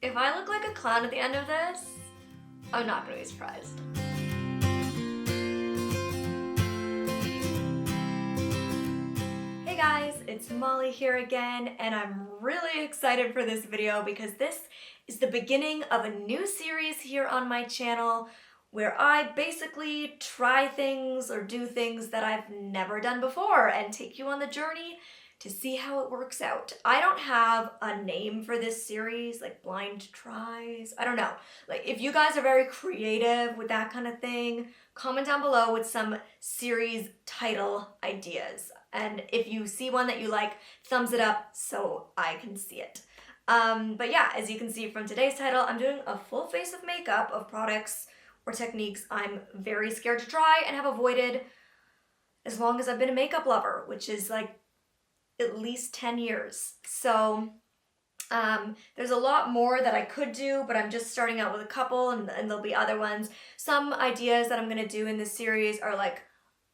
If I look like a clown at the end of this, I'm not gonna be surprised. Hey guys, it's Molly here again, and I'm really excited for this video because this is the beginning of a new series here on my channel where I basically try things or do things that I've never done before and take you on the journey to see how it works out. I don't have a name for this series, like blind tries. I don't know. Like, if you guys are very creative with that kind of thing, comment down below with some series title ideas. And if you see one that you like, thumbs it up so I can see it. But yeah, as you can see from today's title, I'm doing a full face of makeup of products or techniques I'm very scared to try and have avoided as long as I've been a makeup lover, which is like at least 10 years. So there's a lot more that I could do, but I'm just starting out with a couple and there'll be other ones. Some ideas that I'm gonna do in this series are like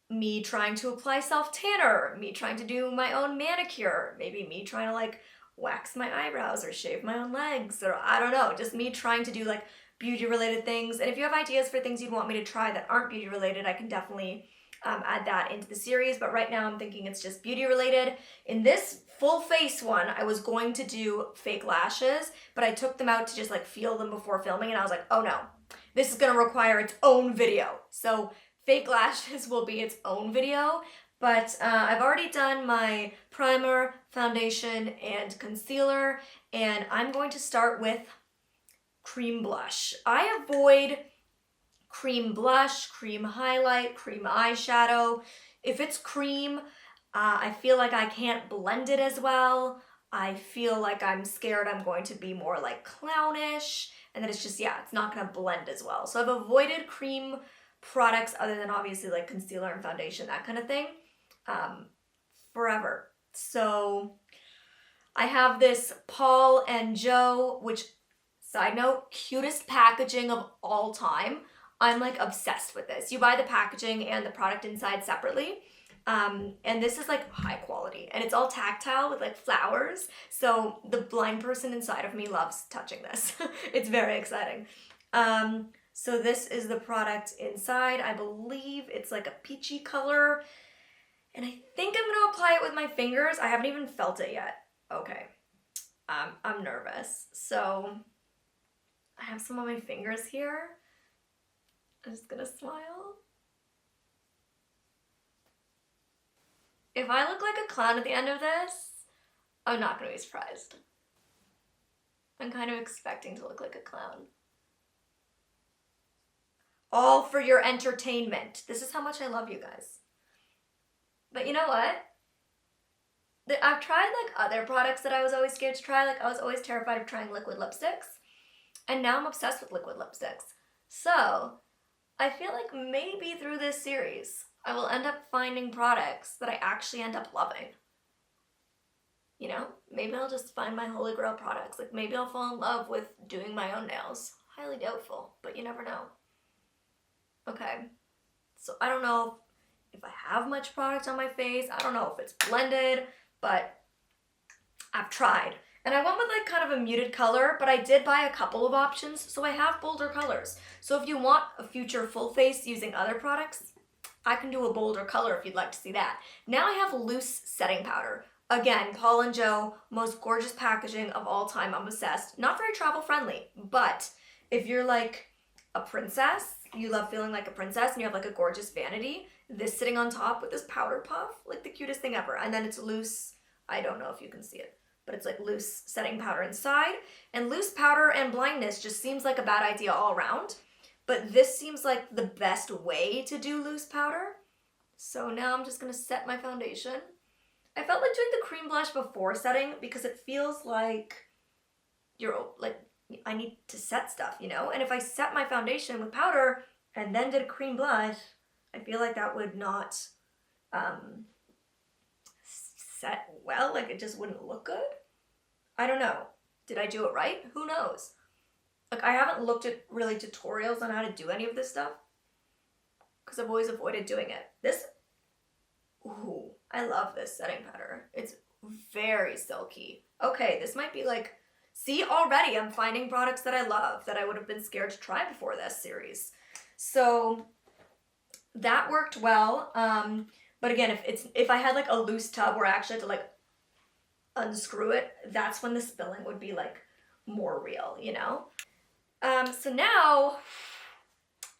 me trying to apply self-tanner, me trying to do my own manicure, maybe me trying to like wax my eyebrows or shave my own legs, or I don't know, just me trying to do like beauty related things. And if you have ideas for things you'd want me to try that aren't beauty related, I can definitely add that into the series, but right now I'm thinking it's just beauty related. In this full face one, I was going to do fake lashes, but I took them out to just like feel them before filming, and I was like, oh no, this is gonna require its own video. So fake lashes will be its own video, but I've already done my primer, foundation, and concealer, and I'm going to start with cream blush. I avoid cream blush, cream highlight, cream eyeshadow. If it's cream, I feel like I can't blend it as well. I feel like I'm scared I'm going to be more like clownish, and then it's just, yeah, it's not gonna blend as well. So I've avoided cream products other than obviously like concealer and foundation, that kind of thing, forever. So I have this Paul and Joe, which, side note, cutest packaging of all time. I'm like obsessed with this. You buy the packaging and the product inside separately. And this is like high quality and it's all tactile with like flowers. So the blind person inside of me loves touching this. It's very exciting. So this is the product inside. I believe it's like a peachy color. And I think I'm gonna apply it with my fingers. I haven't even felt it yet. Okay. I'm nervous. So I have some on my fingers here. I'm just gonna smile. If I look like a clown at the end of this, I'm not gonna be surprised. I'm kind of expecting to look like a clown. All for your entertainment. This is how much I love you guys. But you know what? I've tried like other products that I was always scared to try. Like I was always terrified of trying liquid lipsticks. And now I'm obsessed with liquid lipsticks. So I feel like maybe through this series, I will end up finding products that I actually end up loving. You know, maybe I'll just find my holy grail products. Like maybe I'll fall in love with doing my own nails. Highly doubtful, but you never know. Okay, so I don't know if I have much product on my face. I don't know if it's blended, but I've tried. And I went with like kind of a muted color, but I did buy a couple of options, so I have bolder colors. So if you want a future full face using other products, I can do a bolder color if you'd like to see that. Now I have loose setting powder. Again, Paul and Joe, most gorgeous packaging of all time. I'm obsessed. Not very travel friendly, but if you're like a princess, you love feeling like a princess and you have like a gorgeous vanity, this sitting on top with this powder puff, like the cutest thing ever. And then it's loose, I don't know if you can see it, but it's like loose setting powder inside. And loose powder and blindness just seems like a bad idea all around. But this seems like the best way to do loose powder. So now I'm just gonna set my foundation. I felt like doing the cream blush before setting because it feels like I need to set stuff, you know? And if I set my foundation with powder and then did a cream blush, I feel like that would not set well, like it just wouldn't look good. I don't know. Did I do it right? Who knows? Like I haven't looked at really tutorials on how to do any of this stuff because I've always avoided doing it. This, ooh, I love this setting powder. It's very silky. Okay, this might be like See, already I'm finding products that I love that I would have been scared to try before this series. So that worked well. But again, if I had like a loose tub where I actually had to like unscrew it, that's when the spilling would be like more real, you know? So now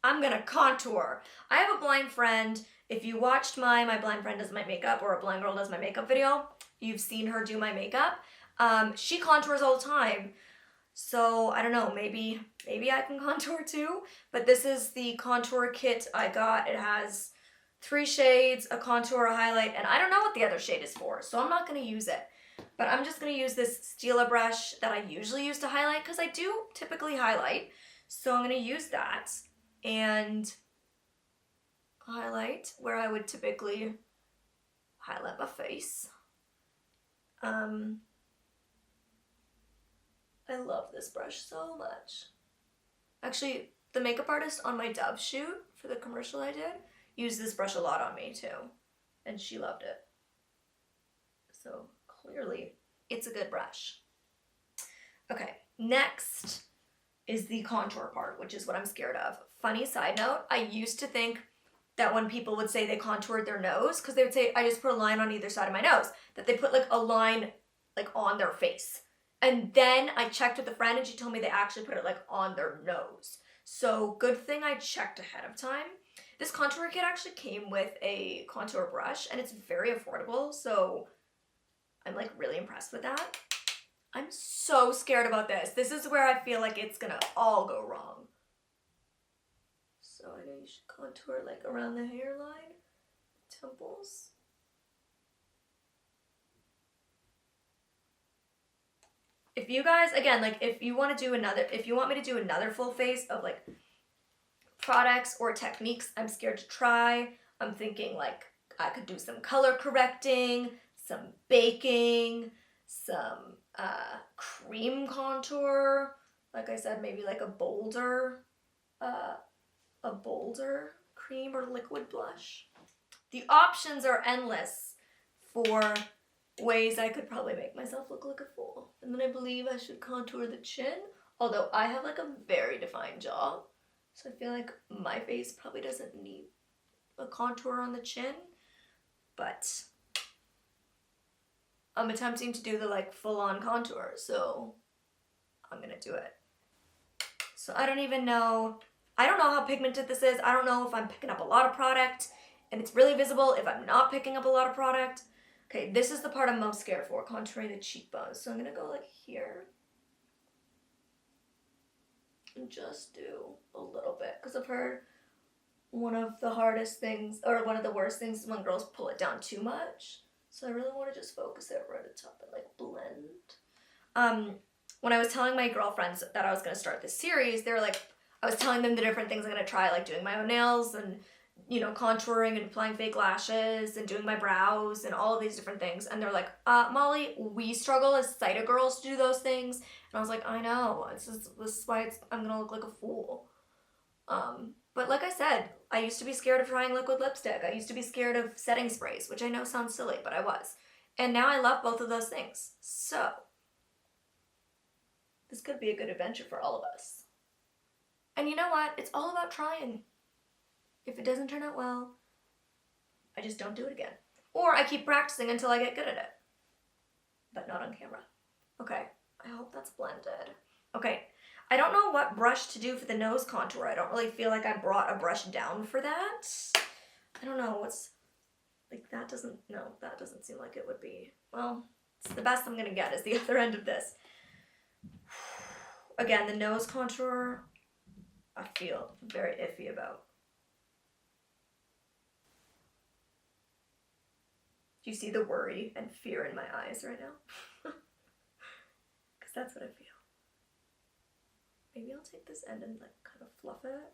I'm gonna contour. I have a blind friend. If you watched my blind friend does my makeup or a blind girl does my makeup video, you've seen her do my makeup. She contours all the time. So I don't know, maybe I can contour too. But this is the contour kit I got. It has 3 shades, a contour, a highlight, and I don't know what the other shade is for, so I'm not gonna use it. But I'm just gonna use this Stila brush that I usually use to highlight because I do typically highlight. So I'm gonna use that and highlight where I would typically highlight my face. I love this brush so much. Actually, the makeup artist on my Dove shoot for the commercial I did used this brush a lot on me too, and she loved it. So clearly it's a good brush. Okay, next is the contour part, which is what I'm scared of. Funny side note, I used to think that when people would say they contoured their nose, because they would say, I just put a line on either side of my nose, that they put like a line like on their face. And then I checked with a friend and she told me they actually put it like on their nose. So good thing I checked ahead of time. This contour kit actually came with a contour brush and it's very affordable, so I'm like really impressed with that. I'm so scared about this. This is where I feel like it's gonna all go wrong. So I know you should contour like around the hairline, temples. If you guys, again, like if you want me to do another full face of like products or techniques I'm scared to try, I'm thinking like I could do some color correcting, some baking, some cream contour. Like I said, maybe like a bolder cream or liquid blush. The options are endless for ways I could probably make myself look like a fool. And then I believe I should contour the chin, although I have like a very defined jaw, so I feel like my face probably doesn't need a contour on the chin, but I'm attempting to do the like full-on contour, so I'm gonna do it. So I don't know how pigmented this is. I don't know if I'm picking up a lot of product and it's really visible, if I'm not picking up a lot of product. Okay, this is the part I'm most scared for, contouring the cheekbones. So I'm gonna go like here and just do a little bit, because I've heard one of the hardest things, or one of the worst things, is when girls pull it down too much. So I really want to just focus it right at the top and like blend. When I was telling my girlfriends that I was gonna start this series, they were like, I was telling them the different things I'm gonna try, like doing my own nails and, you know, contouring and applying fake lashes and doing my brows and all of these different things. And they're like, Molly, we struggle as sighted girls to do those things. And I was like, I know, this is why I'm gonna look like a fool. But like I said, I used to be scared of trying liquid lipstick. I used to be scared of setting sprays, which I know sounds silly, but I was. And now I love both of those things. So this could be a good adventure for all of us. And you know what? It's all about trying. If it doesn't turn out well, I just don't do it again. Or I keep practicing until I get good at it. But not on camera. Okay, I hope that's blended. Okay, I don't know what brush to do for the nose contour. I don't really feel like I brought a brush down for that. I don't know what's, like that doesn't seem like it would be. Well, it's the best I'm gonna get is the other end of this. Again, the nose contour, I feel very iffy about. Do you see the worry and fear in my eyes right now? Because that's what I feel. Maybe I'll take this end and like kind of fluff it.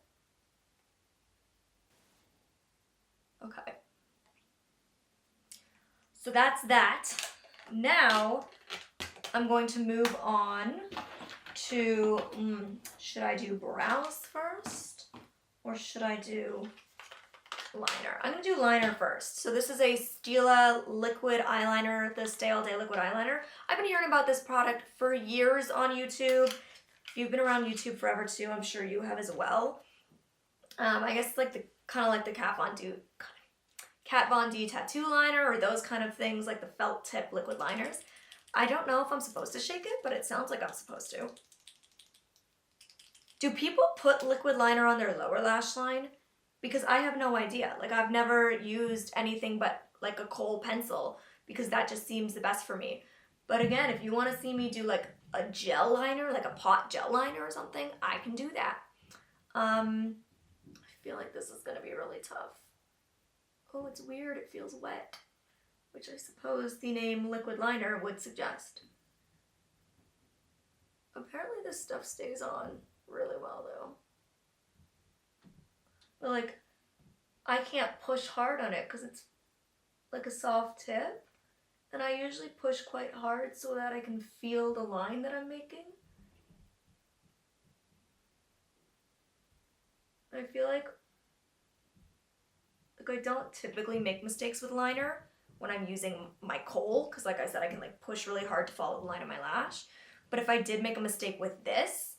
Okay. So that's that. Now I'm going to move on to, should I do brows first? Or should I do liner. I'm gonna do liner first. So this is a Stila liquid eyeliner, the Stay All Day liquid eyeliner. I've been hearing about this product for years on YouTube. If you've been around YouTube forever too, I'm sure you have as well. I guess like the kind of like the Kat Von D tattoo liner or those kind of things, like the felt tip liquid liners. I don't know if I'm supposed to shake it, but it sounds like I'm supposed to. Do people put liquid liner on their lower lash line? Because I have no idea. Like I've never used anything but like a kohl pencil because that just seems the best for me. But again, if you want to see me do like a gel liner, like a pot gel liner or something, I can do that. I feel like this is going to be really tough. Oh, it's weird. It feels wet, which I suppose the name liquid liner would suggest. Apparently this stuff stays on really well though. But like, I can't push hard on it because it's like a soft tip. And I usually push quite hard so that I can feel the line that I'm making. I feel like I don't typically make mistakes with liner when I'm using my kohl, because like I said, I can like push really hard to follow the line of my lash. But if I did make a mistake with this,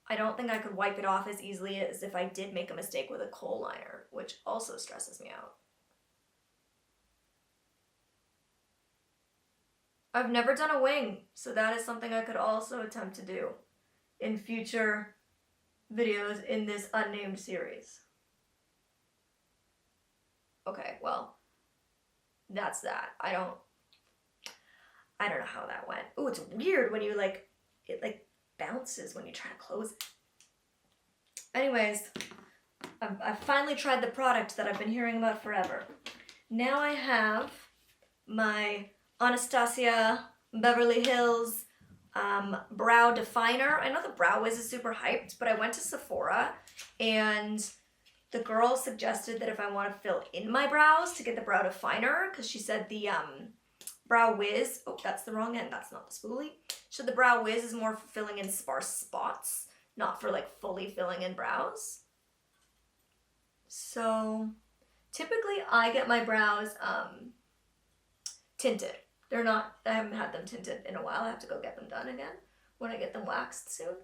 I don't think I could wipe it off as easily as if I did make a mistake with a kohl liner, which also stresses me out. I've never done a wing, so that is something I could also attempt to do in future videos in this unnamed series. Okay, well, that's that. I don't know how that went. Oh, it's weird when you like, it like bounces when you try to close it. Anyways, I've finally tried the product that I've been hearing about forever. Now I have my Anastasia Beverly Hills brow definer. I know the Brow Wiz is super hyped, but I went to Sephora and the girl suggested that if I want to fill in my brows to get the brow definer, because she said the Brow Wiz, oh, that's the wrong end, that's not the spoolie. So the Brow Wiz is more for filling in sparse spots, not for like fully filling in brows. So typically I get my brows tinted. They're not, I haven't had them tinted in a while. I have to go get them done again when I get them waxed soon.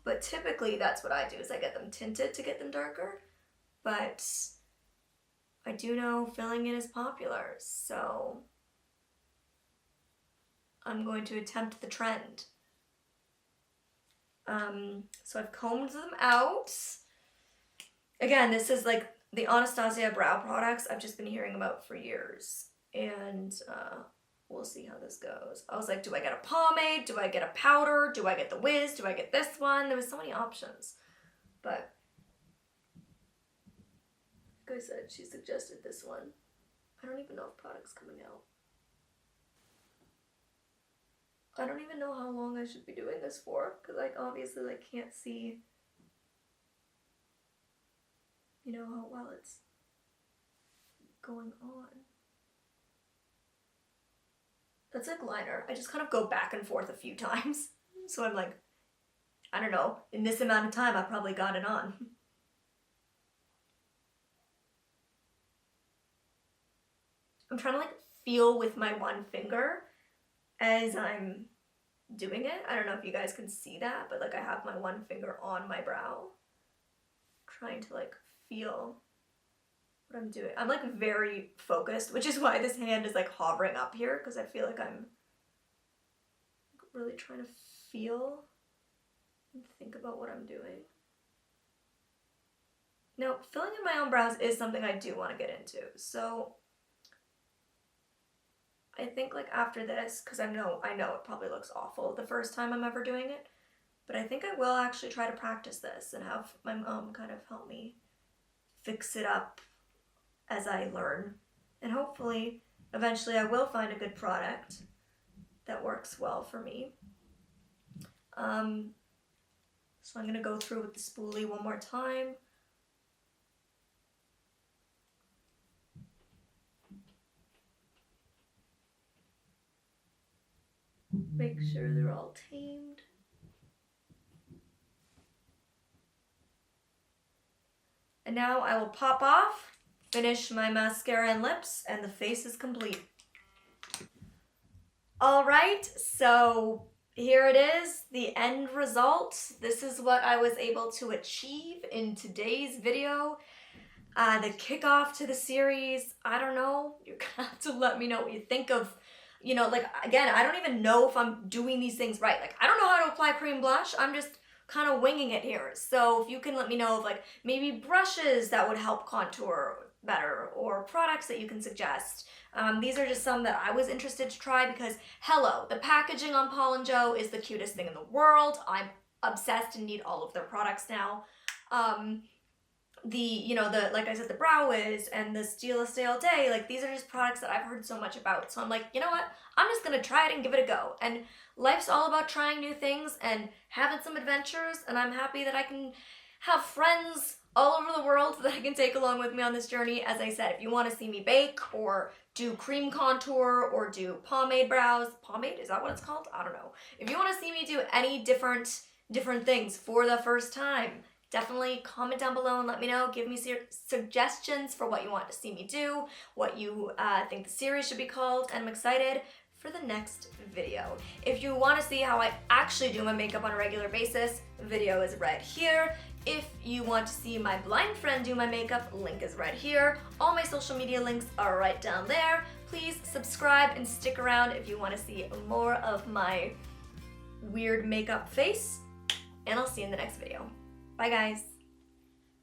But typically that's what I do, is I get them tinted to get them darker. But I do know filling in is popular, so I'm going to attempt the trend. So I've combed them out. Again, this is like the Anastasia brow products I've just been hearing about for years. And we'll see how this goes. I was like, do I get a pomade? Do I get a powder? Do I get the Wiz? Do I get this one? There was so many options. But like I said, she suggested this one. I don't even know if product's coming out. I don't even know how long I should be doing this for, because I obviously like can't see, you know, how well it's going on. That's like liner. I just kind of go back and forth a few times. So I'm like, I don't know, in this amount of time I probably got it on. I'm trying to like feel with my one finger as I'm doing it. I don't know if you guys can see that, but like I have my one finger on my brow, trying to like feel what I'm doing. I'm like very focused, which is why this hand is like hovering up here, because I feel like I'm really trying to feel and think about what I'm doing. Now, filling in my own brows is something I do want to get into, so I think like after this, because I know it probably looks awful the first time I'm ever doing it, but I think I will actually try to practice this and have my mom kind of help me fix it up as I learn. And hopefully, eventually I will find a good product that works well for me. So I'm going to go through with the spoolie one more time. Make sure they're all tamed. And now I will pop off finish my mascara and lips, and the face is complete. Alright, so here it is, the end result. This is what I was able to achieve in today's video. The kickoff to the series. I don't know, you're gonna have to let me know what you think of, you know, like, again, I don't even know if I'm doing these things right. Like, I don't know how to apply cream blush. I'm just kind of winging it here. So if you can let me know of, like, maybe brushes that would help contour better, or products that you can suggest. These are just some that I was interested to try because, hello, the packaging on Paul & Joe is the cutest thing in the world. I'm obsessed and need all of their products now. Like I said, the Brow Wiz and the Steel Stay All Day, like, these are just products that I've heard so much about. So I'm like, you know what? I'm just gonna try it and give it a go. And life's all about trying new things and having some adventures, and I'm happy that I can have friends all over the world that I can take along with me on this journey. As I said, if you want to see me bake or do cream contour or do pomade brows, pomade, is that what it's called? I don't know. If you want to see me do any different things for the first time, definitely comment down below and let me know. Give me suggestions for what you want to see me do, what you think the series should be called, and I'm excited for the next video. If you want to see how I actually do my makeup on a regular basis, video is right here. If you want to see my blind friend do my makeup, link is right here. All my social media links are right down there. Please subscribe and stick around if you want to see more of my weird makeup face. And I'll see you in the next video. Bye guys.